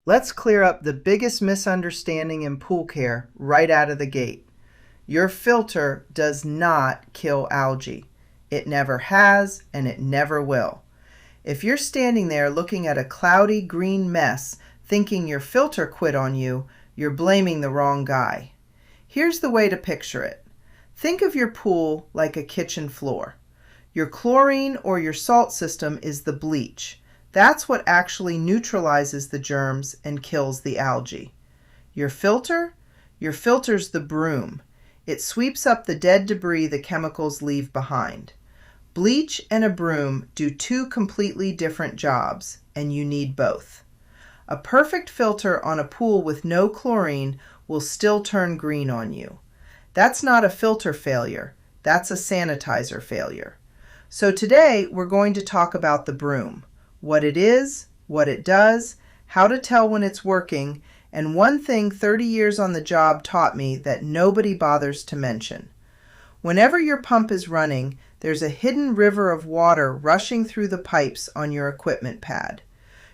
Let's clear up the biggest misunderstanding in pool care right out of the gate. Your filter does not kill algae. It never has, and it never will. If you're standing there looking at a cloudy green mess, thinking your filter quit on you, you're blaming the wrong guy. Here's the way to picture it. Think of your pool like a kitchen floor. Your chlorine or your salt system is the bleach. That's what actually neutralizes the germs and kills the algae. Your filter? Your filter's the broom. It sweeps up the dead debris the chemicals leave behind. Bleach and a broom do two completely different jobs, and you need both. A perfect filter on a pool with no chlorine will still turn green on you. That's not a filter failure, that's a sanitizer failure. So today we're going to talk about the broom, what it is, what it does, how to tell when it's working, and one thing 30 years on the job taught me that nobody bothers to mention. Whenever your pump is running, there's a hidden river of water rushing through the pipes on your equipment pad.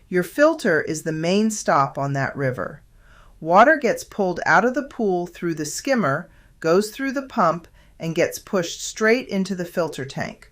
Your filter is the main stop on that river. Water gets pulled out of the pool through the skimmer, goes through the pump, and gets pushed straight into the filter tank.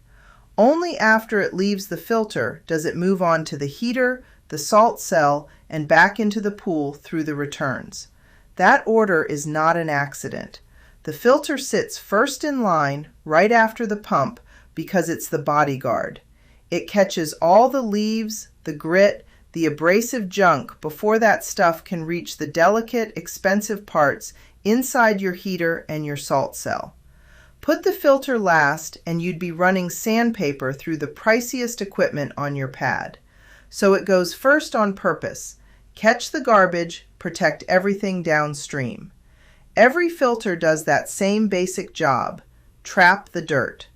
Only after it leaves the filter does it move on to the heater, the salt cell, and back into the pool through the returns. That order is not an accident. The filter sits first in line, right after the pump, because it's the bodyguard. It catches all the leaves, the grit, the abrasive junk before that stuff can reach the delicate, expensive parts inside your heater and your salt cell. Put the filter last and you'd be running sandpaper through the priciest equipment on your pad. So it goes first on purpose. Catch the garbage, protect everything downstream. Every filter does that same basic job, trap the dirt.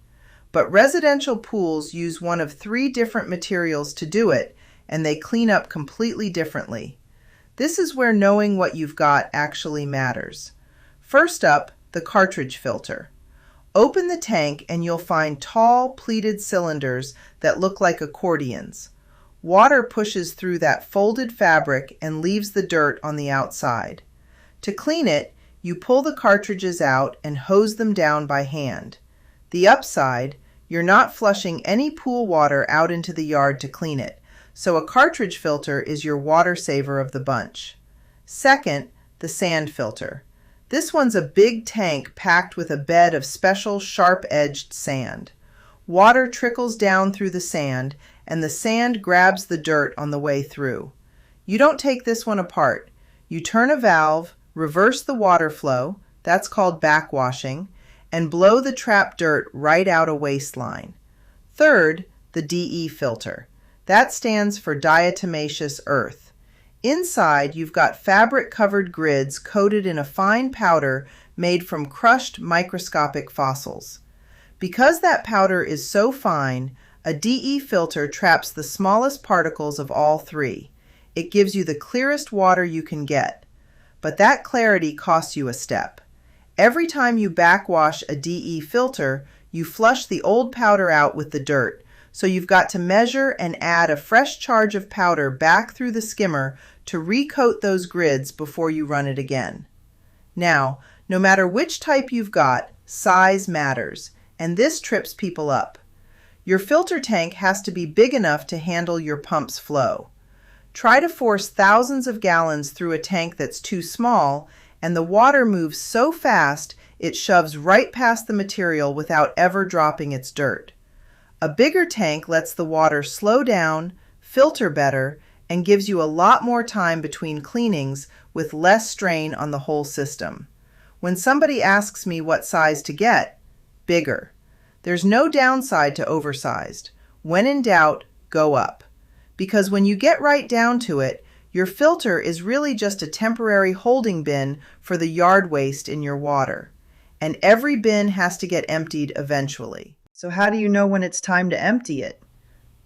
But residential pools use one of 3 different materials to do it, and they clean up completely differently. This is where knowing what you've got actually matters. First up, the cartridge filter. Open the tank and you'll find tall, pleated cylinders that look like accordions. Water pushes through that folded fabric and leaves the dirt on the outside. To clean it, you pull the cartridges out and hose them down by hand. The upside, you're not flushing any pool water out into the yard to clean it, so a cartridge filter is your water saver of the bunch. Second, the sand filter. This one's a big tank packed with a bed of special sharp-edged sand. Water trickles down through the sand, and the sand grabs the dirt on the way through. You don't take this one apart. You turn a valve, reverse the water flow, that's called backwashing, and blow the trapped dirt right out a waistline. Third, the DE filter. That stands for diatomaceous earth. Inside, you've got fabric-covered grids coated in a fine powder made from crushed microscopic fossils. Because that powder is so fine, a DE filter traps the smallest particles of all 3. It gives you the clearest water you can get. But that clarity costs you a step. Every time you backwash a DE filter, you flush the old powder out with the dirt, so you've got to measure and add a fresh charge of powder back through the skimmer to recoat those grids before you run it again. Now, no matter which type you've got, size matters, and this trips people up. Your filter tank has to be big enough to handle your pump's flow. Try to force thousands of gallons through a tank that's too small, and the water moves so fast it shoves right past the material without ever dropping its dirt. A bigger tank lets the water slow down, filter better, and gives you a lot more time between cleanings with less strain on the whole system. When somebody asks me what size to get, bigger. There's no downside to oversized. When in doubt, go up. Because when you get right down to it, your filter is really just a temporary holding bin for the yard waste in your water. And every bin has to get emptied eventually. So how do you know when it's time to empty it?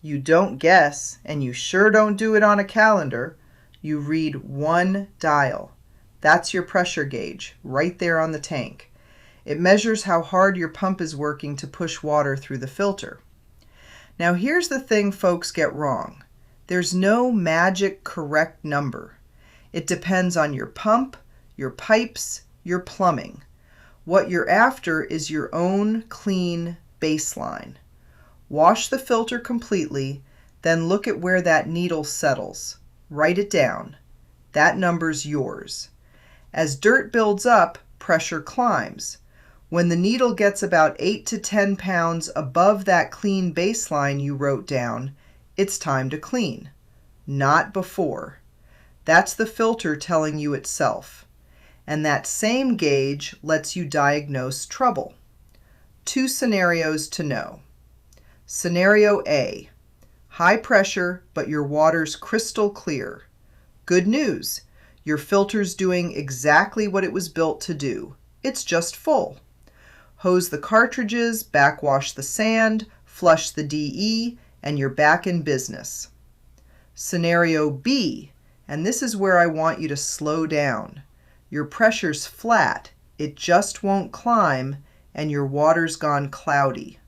You don't guess, and you sure don't do it on a calendar. You read one dial. That's your pressure gauge, right there on the tank. It measures how hard your pump is working to push water through the filter. Now here's the thing folks get wrong. There's no magic correct number. It depends on your pump, your pipes, your plumbing. What you're after is your own clean baseline. Wash the filter completely, then look at where that needle settles. Write it down. That number's yours. As dirt builds up, pressure climbs. When the needle gets about 8 to 10 pounds above that clean baseline you wrote down, it's time to clean. Not before. That's the filter telling you itself. And that same gauge lets you diagnose trouble. 2 scenarios to know. Scenario A. High pressure, but your water's crystal clear. Good news. Your filter's doing exactly what it was built to do. It's just full. Hose the cartridges, backwash the sand, flush the DE, and you're back in business. Scenario B, and this is where I want you to slow down. Your pressure's flat, it just won't climb, and your water's gone cloudy.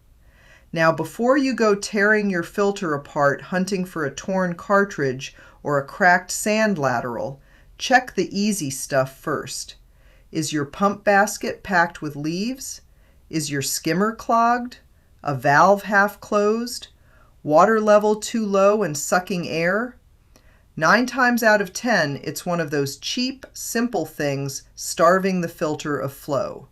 Now, before you go tearing your filter apart hunting for a torn cartridge or a cracked sand lateral, check the easy stuff first. Is your pump basket packed with leaves? Is your skimmer clogged? A valve half closed? Water level too low and sucking air? 9 times out of 10, it's one of those cheap, simple things starving the filter of flow.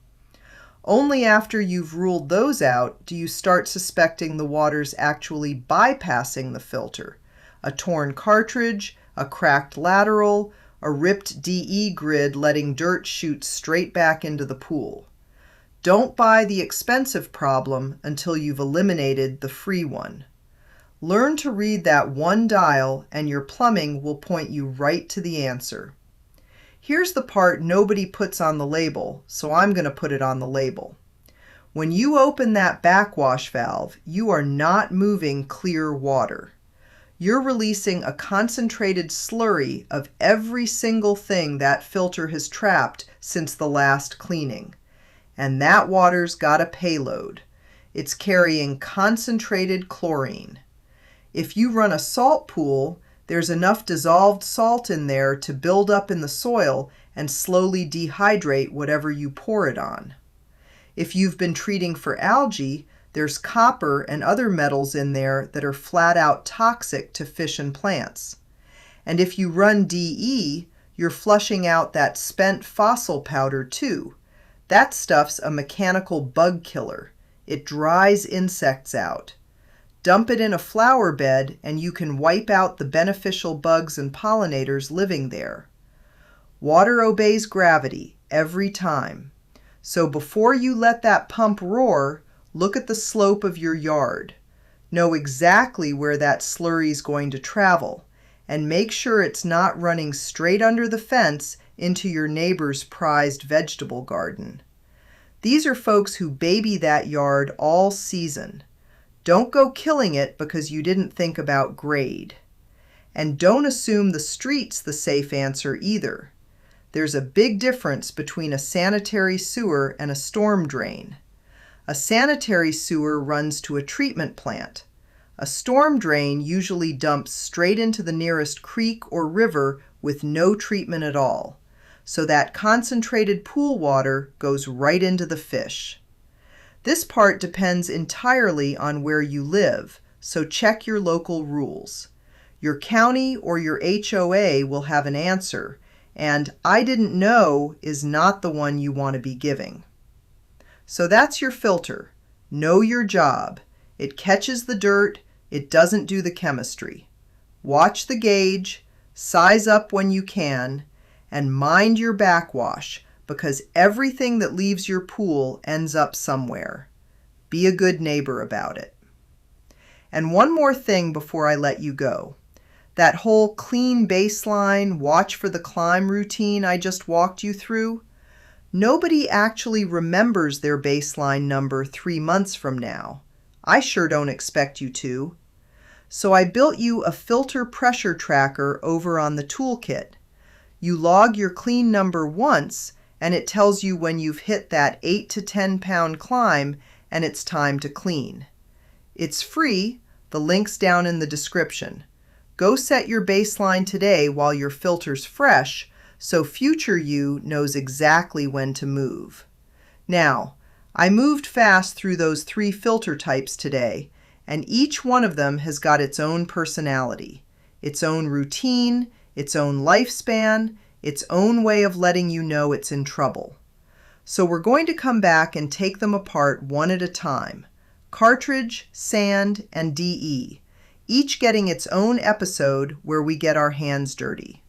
Only after you've ruled those out do you start suspecting the water's actually bypassing the filter. A torn cartridge, a cracked lateral, a ripped DE grid letting dirt shoot straight back into the pool. Don't buy the expensive problem until you've eliminated the free one. Learn to read that one dial and your plumbing will point you right to the answer. Here's the part nobody puts on the label, so I'm going to put it on the label. When you open that backwash valve, you are not moving clear water. You're releasing a concentrated slurry of every single thing that filter has trapped since the last cleaning. And that water's got a payload. It's carrying concentrated chlorine. If you run a salt pool, there's enough dissolved salt in there to build up in the soil and slowly dehydrate whatever you pour it on. If you've been treating for algae, there's copper and other metals in there that are flat out toxic to fish and plants. And if you run DE, you're flushing out that spent fossil powder too. That stuff's a mechanical bug killer. It dries insects out. Dump it in a flower bed and you can wipe out the beneficial bugs and pollinators living there. Water obeys gravity every time. So before you let that pump roar, look at the slope of your yard. Know exactly where that slurry's going to travel, and make sure it's not running straight under the fence into your neighbor's prized vegetable garden. These are folks who baby that yard all season. Don't go killing it because you didn't think about grade. And don't assume the street's the safe answer either. There's a big difference between a sanitary sewer and a storm drain. A sanitary sewer runs to a treatment plant. A storm drain usually dumps straight into the nearest creek or river with no treatment at all. So that concentrated pool water goes right into the fish. This part depends entirely on where you live, so check your local rules. Your county or your HOA will have an answer, and "I didn't know" is not the one you want to be giving. So that's your filter. Know your job. It catches the dirt, it doesn't do the chemistry. Watch the gauge, size up when you can, and mind your backwash, because everything that leaves your pool ends up somewhere. Be a good neighbor about it. And one more thing before I let you go. That whole clean baseline, watch for the climb routine I just walked you through, nobody actually remembers their baseline number 3 months from now. I sure don't expect you to. So I built you a filter pressure tracker over on the toolkit. You log your clean number once, and it tells you when you've hit that 8 to 10 pound climb and it's time to clean. It's free. The link's down in the description. Go set your baseline today while your filter's fresh, so future you knows exactly when to move. Now, I moved fast through those 3 filter types today, and each one of them has got its own personality, its own routine, its own lifespan, its own way of letting you know it's in trouble. So we're going to come back and take them apart one at a time. Cartridge, sand, and DE, each getting its own episode where we get our hands dirty.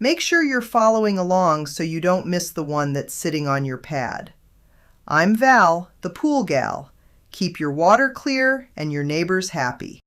Make sure you're following along so you don't miss the one that's sitting on your pad. I'm Val, the pool gal. Keep your water clear and your neighbors happy.